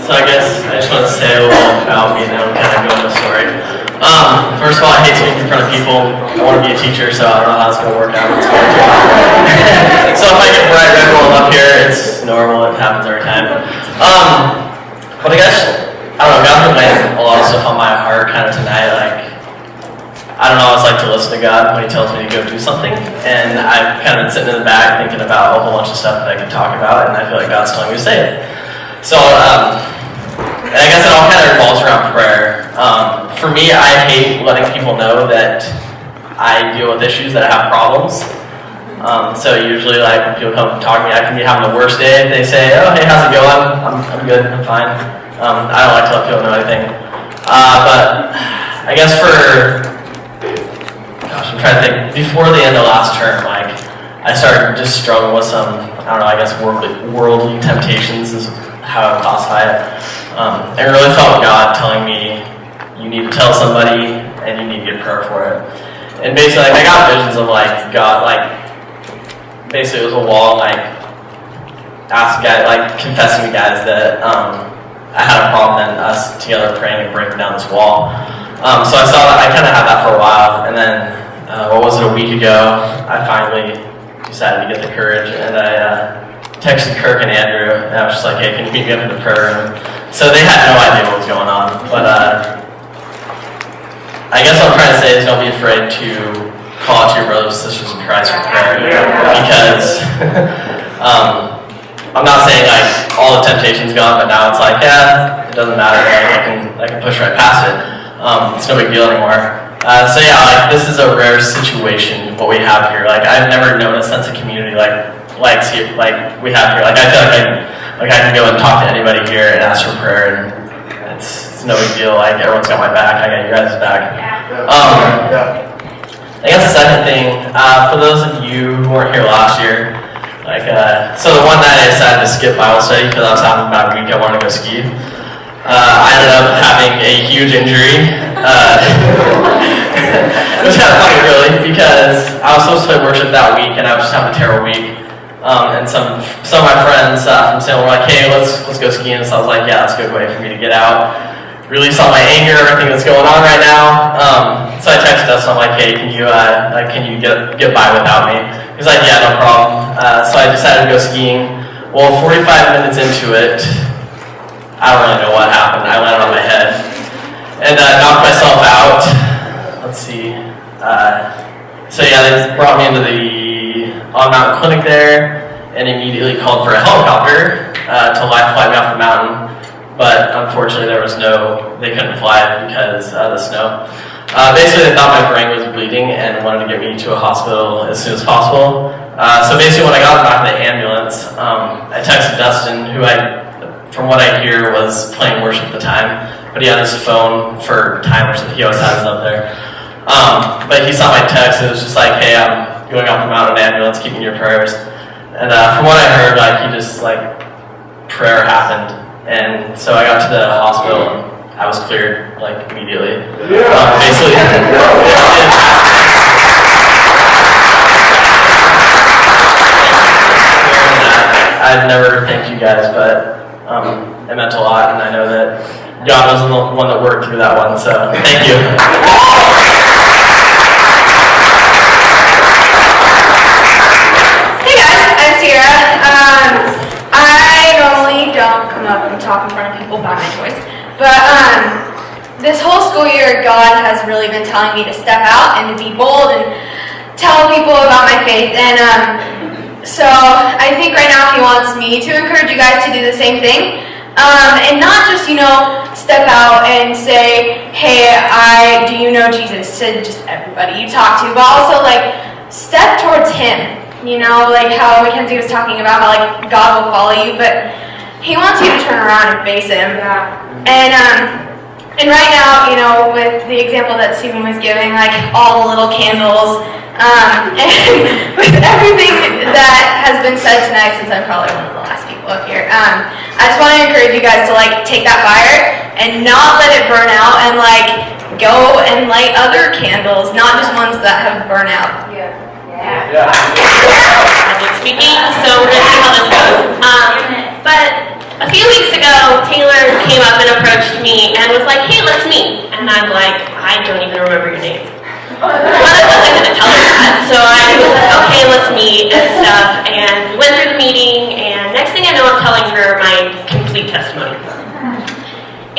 So I guess I just want to say a little about me and then we'll kind of go into the story. First of all, I hate speaking in front of people. I want to be a teacher, so I don't know how it's going to work out. It's going to. So if I get bright red rolled up here, it's normal. It happens every time. But I guess, I don't know, God's been laying a lot of stuff on my heart kind of tonight. Like, I don't know what it's like to listen to God when He tells me to go do something. And I've kind of been sitting in the back thinking about a whole bunch of stuff that I could talk about, and I feel like God's telling me to say it. So, and I guess it all kind of revolves around prayer. For me, I hate letting people know that I deal with issues, that I have problems. So usually, like, when people come talk to me, I can be having the worst day. They say, "Oh, hey, how's it going? I'm good. I'm fine." I don't like to let people know anything. But I guess I'm trying to think. Before the end of last term, like, I started just struggling with some, I don't know, I guess worldly temptations is how I would classify it. I really felt God telling me, you need to tell somebody and you need to get prayer for it. And basically, like, I got visions of, like, God, like, basically it was a wall, like, asking guys, like, confessing to guys that I had a problem, and us together praying and breaking down this wall. So I saw that, I kind of had that for a while, and then, a week ago, I finally decided to get the courage, and I texted Kirk and Andrew, and I was just like, hey, can you meet me up in the prayer room? So they had no idea what was going on, but I guess what I'm trying to say is don't be afraid to call out to your brothers and sisters in Christ for prayer, because I'm not saying like all the temptation's gone, but now it's like, yeah, it doesn't matter, I can push right past it. It's no big deal anymore. So yeah, like, this is a rare situation, what we have here. Like, I've never known a sense of community like we have here. Like, I feel like I can go and talk to anybody here and ask for prayer, and it's no big deal. Like, everyone's got my back. I got you guys' back. I guess the second thing, for those of you who weren't here last year, like, so the one night I decided to skip Bible study because I was having a bad week. I wanted to go ski. I ended up having a huge injury. It was kind of funny, really, because I was supposed to play worship that week, and I was just having a terrible week. And some of my friends from Salem were like, "Hey, let's go skiing." So I was like, "Yeah, that's a good way for me to get out, release all my anger, everything that's going on right now." So I texted us, and I'm like, "Hey, can you get by without me?" He's like, "Yeah, no problem." So I decided to go skiing. Well, 45 minutes into it, I don't really know what happened. I landed on my head and knocked myself out. Let's see. So yeah, they brought me into the on-mountain clinic there and immediately called for a helicopter to fly me off the mountain. But unfortunately, they couldn't fly it because of the snow. Basically, they thought my brain was bleeding and wanted to get me to a hospital as soon as possible. So basically, when I got back to the ambulance, I texted Dustin, who from what I hear, was playing worship at the time, but he had his phone for time worship. He always has it up there. But he saw my text, and it was just like, "Hey, I'm going off the mountain ambulance, keeping your prayers." And from what I heard, like, he just, like, prayer happened. And so I got to the hospital, and I was cleared, like, immediately. Basically, I've never thanked you guys, but it meant a lot, and I know that God was the one that worked through that one, so thank you. Hey guys, I'm Sierra. I normally don't come up and talk in front of people by my choice, but this whole school year, God has really been telling me to step out and to be bold and tell people about my faith, and so I think right now He wants me to encourage you guys to do the same thing. And not just, step out and say, "Hey, do you know Jesus?" to just everybody you talk to, but also, like, step towards Him. Like how Mackenzie was talking about how, like, God will follow you, but He wants you to turn around and face Him. And right now, with the example that Stephen was giving, like, all the little candles, and with everything that has been said tonight, since I'm probably one of the last people up here, I just want to encourage you guys to, like, take that fire and not let it burn out, and, like, go and light other candles, not just ones that have burned out. Public speaking, so we're going to see how this goes. But a few weeks ago, Taylor and was like, hey, let's meet. And I'm like, I don't even remember your name. But I wasn't going to tell her that. So I was like, okay, let's meet and stuff. And we went through the meeting, and next thing I know, I'm telling her my complete testimony.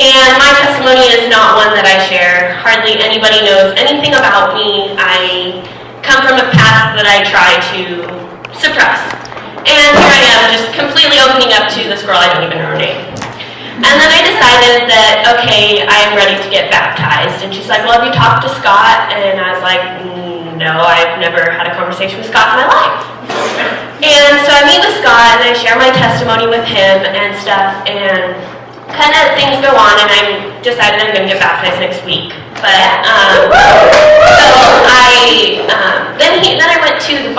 And my testimony is not one that I share. Hardly anybody knows anything about me. I come from a past that I try to suppress. And here I am, just completely opening up to this girl I don't even know her name. And then I decided that, okay, I'm ready to get baptized. And she's like, well, have you talked to Scott? And I was like, no, I've never had a conversation with Scott in my life. And so I meet with Scott, and I share my testimony with him and stuff, and kind of things go on, and I decided I'm going to get baptized next week. But, then I went to the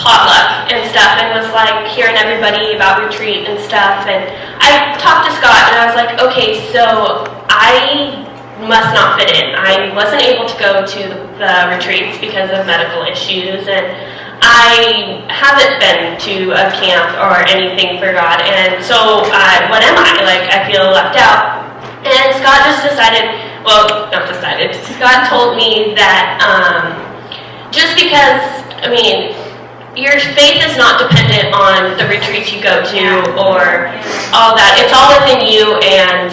potluck and stuff, and was like hearing everybody about retreat and stuff, and I talked to Scott, and I was like, okay, so I must not fit in. I wasn't able to go to the retreats because of medical issues, and I haven't been to a camp or anything for God, and so what am I? Like, I feel left out. And Scott just decided, well, not decided, Scott told me that just because, I mean, your faith is not dependent on the retreats you go to or all that. It's all within you, and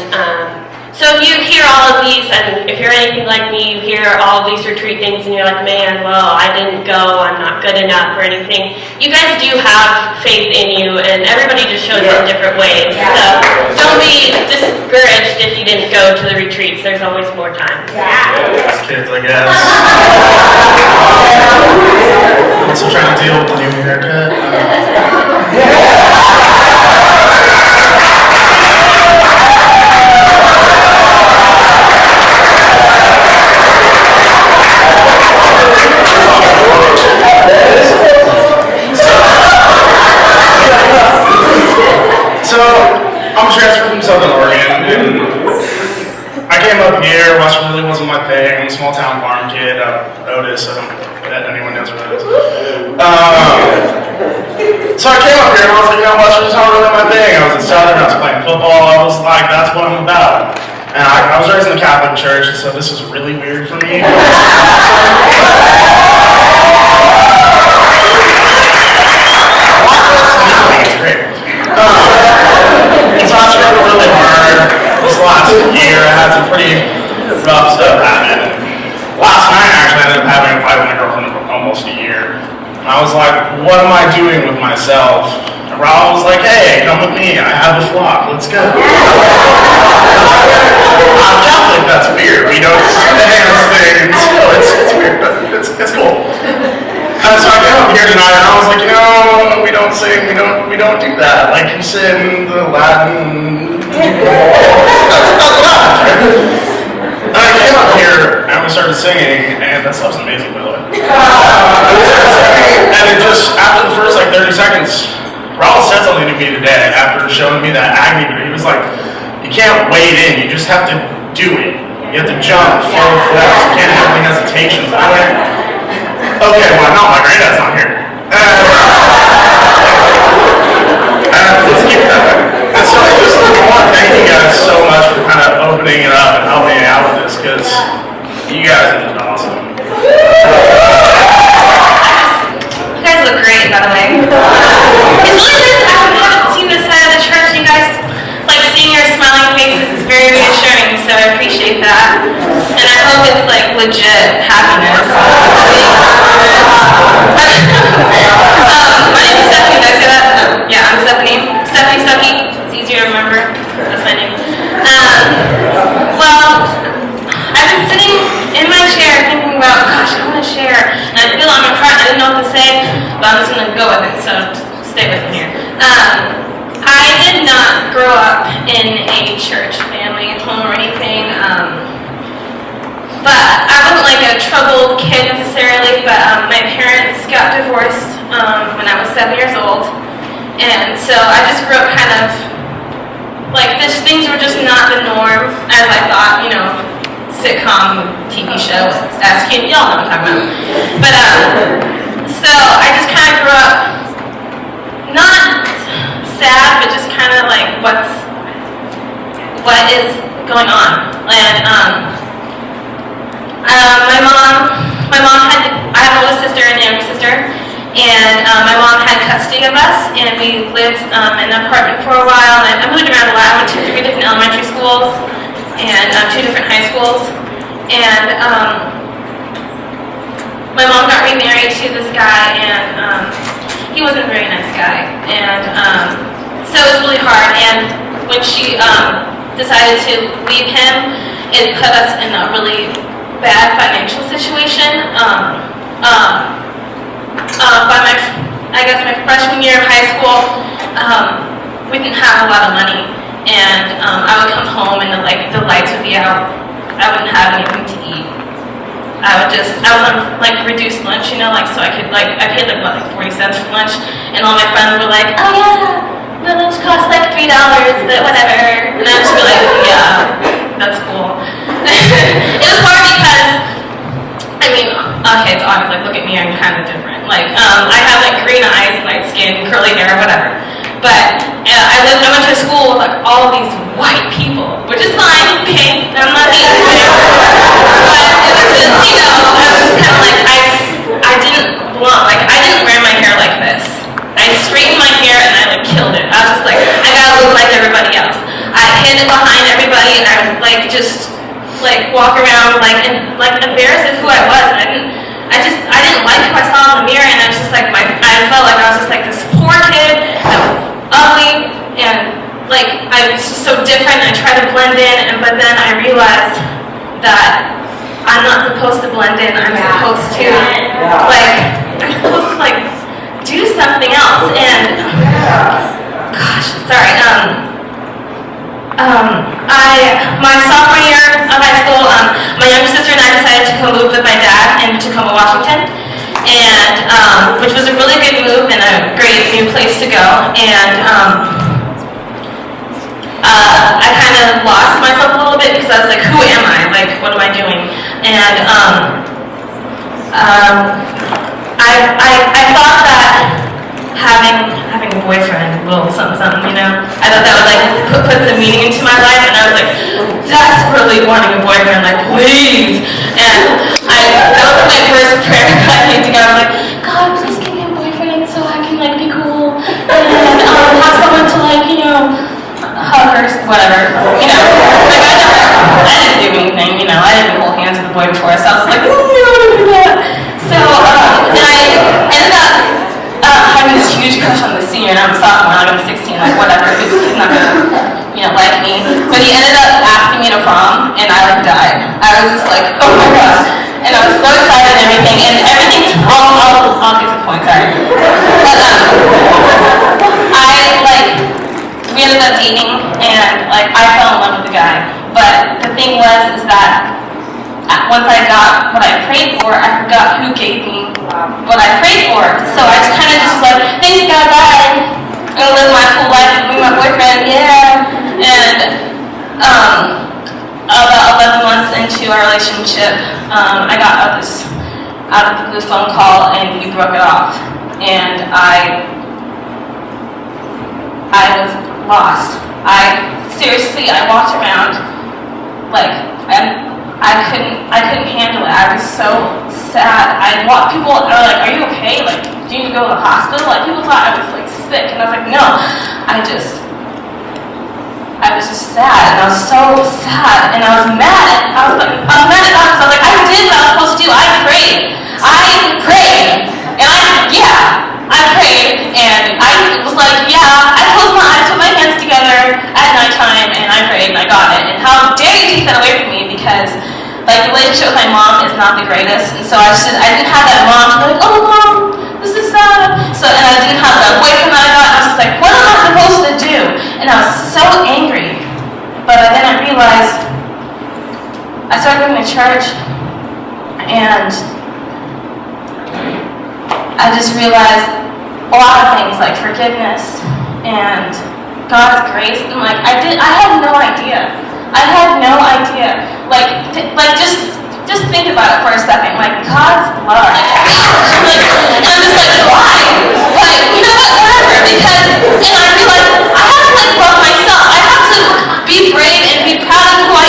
so if you hear all of these, and if you're anything like me, you hear all of these retreat things, and you're like, man, well, I didn't go, I'm not good enough or anything. You guys do have faith in you, and everybody just shows up different ways. So don't be discouraged if you didn't go to the retreats. There's always more time. As kids, I guess. I'm still trying to deal with the new haircut. So, I'm transferred from Southern Oregon, and I came up here. Western really wasn't my thing. I'm a small town farm kid, Otis. I don't bet anyone knows where that is. So I came up here and I was like, Western's not really my thing. I was in Southern, I was playing football. I was like, that's what I'm about. And I was raised in the Catholic Church, so this is really weird for me. It's great. So I struggled really hard this last year. I had some pretty rough stuff happen. Last night, I actually ended up having a fight with my girlfriend for almost a year. And I was like, what am I doing with myself? And Raul was like, hey, come with me. I have a flock. Let's go. I'm Catholic. That's weird. We don't do the hands thing. So it's weird, but it's cool. So I came up here tonight, and I was like, we don't sing, we don't do that. Like you sing the Latin, that's not right? And I came up here, and we started singing, and that stuff's amazing, by the way. And it just, after the first 30 seconds, Raul said something to me today, after showing me that agony, but he was like, you can't wade in, you just have to do it. You have to jump full force, you can't have any hesitations. I went, okay, well, no, my granddad's not here. Let's keep it that way. And so I just want to thank you guys so much for kind of opening it up and helping me out with this, because you guys are just awesome. You guys look great, by the way. It's really nice. I haven't seen this side of the church. You guys, seeing your smiling faces is very reassuring, so I appreciate that. And I hope it's legit happiness. My name is Stephanie. Did I say that? Yeah, I'm Stephanie. Stephanie Stuckey. It's easier to remember. That's my name. Well, I've been sitting in my chair thinking about, gosh, I want to share. And I feel on my heart, I didn't know what to say, but I'm just going to go with it, so stay with me here. I did not grow up in a church family home or anything, but I wasn't a troubled kid necessarily, but my parents got divorced when I was 7 years old, and so I just grew up kind of things were just not the norm as I thought, sitcom TV show, Ask Kid, y'all know what I'm talking about. But so I just kind of grew up not sad, but just kind of what is going on. And my mom had, I have an older sister and a younger sister, and my mom had custody of us, and we lived in an apartment for a while, and I moved around a lot. I went to 3 different elementary schools and 2 different high schools, and my mom got remarried to this guy, and he wasn't a very nice guy, and so it was really hard. And when she decided to leave him, it put us in a really bad financial situation. By my freshman year of high school, we didn't have a lot of money, and I would come home and the lights would be out. I wouldn't have anything to eat. I was on reduced lunch, so I paid like 40 cents for lunch, and all my friends were like, oh yeah, the lunch costs like $3, but whatever, and I would just be like, yeah, that's cool. It was hard because, it's obvious, look at me, I'm kind of different. I have green eyes, light skin, curly hair, whatever, but I went to a school with all of these white people, which is fine, okay, I'm not hating it, but it was just, I was just kind of I didn't belong, I didn't wear my hair like this. I straightened my hair and I killed it. I was just I gotta look like everybody else. I hid it behind everybody, and I would walk around and embarrassed of who I was. And I didn't like who I saw in the mirror, and I was just I felt like I was just this poor kid that was ugly, and I was just so different. And I tried to blend in, but then I realized that I'm not supposed to blend in. I'm supposed to do something else. And gosh, sorry. My sophomore year of high school, my younger sister and I decided to come move with my dad in Tacoma, Washington, and which was a really good move and a great new place to go. And I kind of lost myself a little bit because I was like, who am I? What am I doing? And I thought that having a boyfriend, a little something, I thought that would put some meaning into my life, and I was desperately wanting a boyfriend, please. And that was my first prayer that I made to God. I was like, God, please give me a boyfriend so I can be cool and have someone to hug or whatever, I didn't do anything, I didn't hold hands with a boy before, so I was like, ooh, I want to do that. So then I ended up having this huge crush on the senior, and I'm a sophomore, I'm 16, whatever, he's not gonna, like me. But he ended up asking me to prom, and I died. I was just oh my god. And I was so excited and everything's wrong. I'll get to the point, sorry. But we ended up dating, and I fell in love with the guy. But the thing was that once I got what I prayed for, I forgot who gave me what I prayed for. So I just kind of thanks God, bye. I'm gonna live my full life with my boyfriend, yeah. And about 11 months into our relationship, I got out of the blue phone call, and we broke it off. And I was lost. I walked around I couldn't handle it. I was so sad. People are like, are you okay? Do you need to go to the hospital? People thought I was sick, and I was like, no. I was just sad, and I was so sad, and I was mad. I was mad at God because I was I did what I was supposed to do. I prayed, and I prayed, and I was I closed my eyes, put my hands together at nighttime, and I prayed, and I got it. And how dare you take that away from me? Because the relationship with my mom is not the greatest, and so I didn't have that mom to be oh mom, this is sad. So, and I didn't have that boyfriend that I got. I was just what am I supposed to do? And I was so angry. But then I realized I started going to church, and I just realized a lot of things forgiveness and God's grace, and I had no idea. I had no idea. Just think about it for a second. God's love. And I'm just why? Whatever. Because, and I realized I have to love myself. I have to be brave and be proud of who I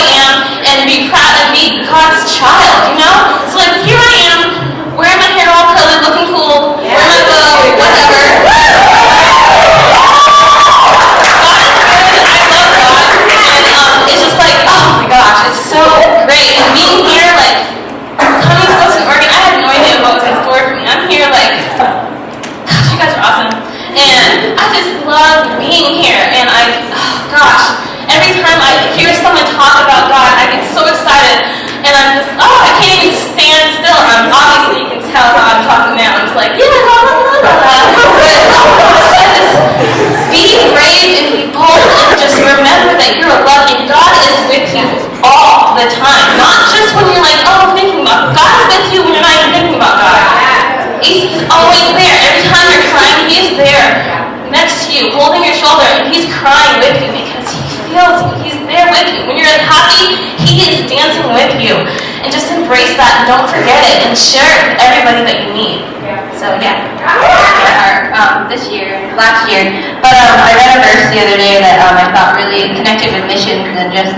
with you. When you're happy, He is dancing with you. And just embrace that and don't forget it and share it with everybody that you meet. So yeah, last year. But I read a verse the other day that I thought really connected with missions and just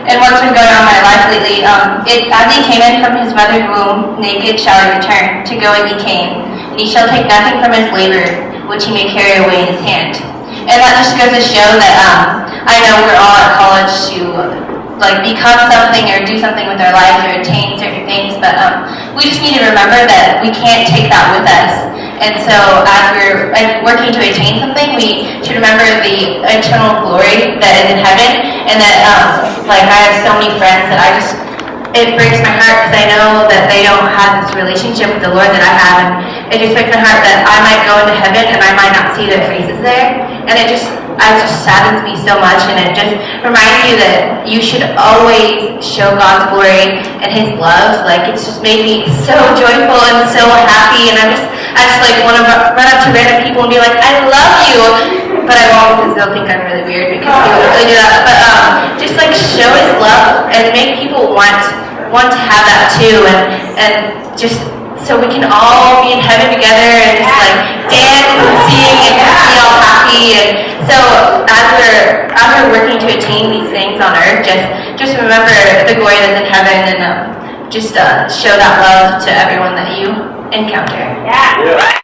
and what's been going on in my life lately. It's as he came in from his mother's womb, naked shall he return, to go as he came. And he shall take nothing from his labor, which he may carry away in his hand. And that just goes to show that I know we're all at college to become something or do something with our lives or attain certain things, but we just need to remember that we can't take that with us. And so as we're working to attain something, we should remember the eternal glory that is in heaven, and that I have so many friends that it breaks my heart because I know that they don't have this relationship with the Lord that I have, and it just breaks my heart that I might go into heaven and I might not see their faces there, and it just saddens me so much, and it just reminds you that you should always show God's glory and His love. It's just made me so joyful and so happy, and I just want to run up to random people and be like, I love you, but I won't because they'll think I'm really weird because people don't really do that. But just show His love and make people want to have that too, and just so we can all be in heaven together and just dance and sing and be all happy. And so as we're working to attain these things on earth, just remember the glory that's in heaven, and just show that love to everyone that you encounter. Yeah.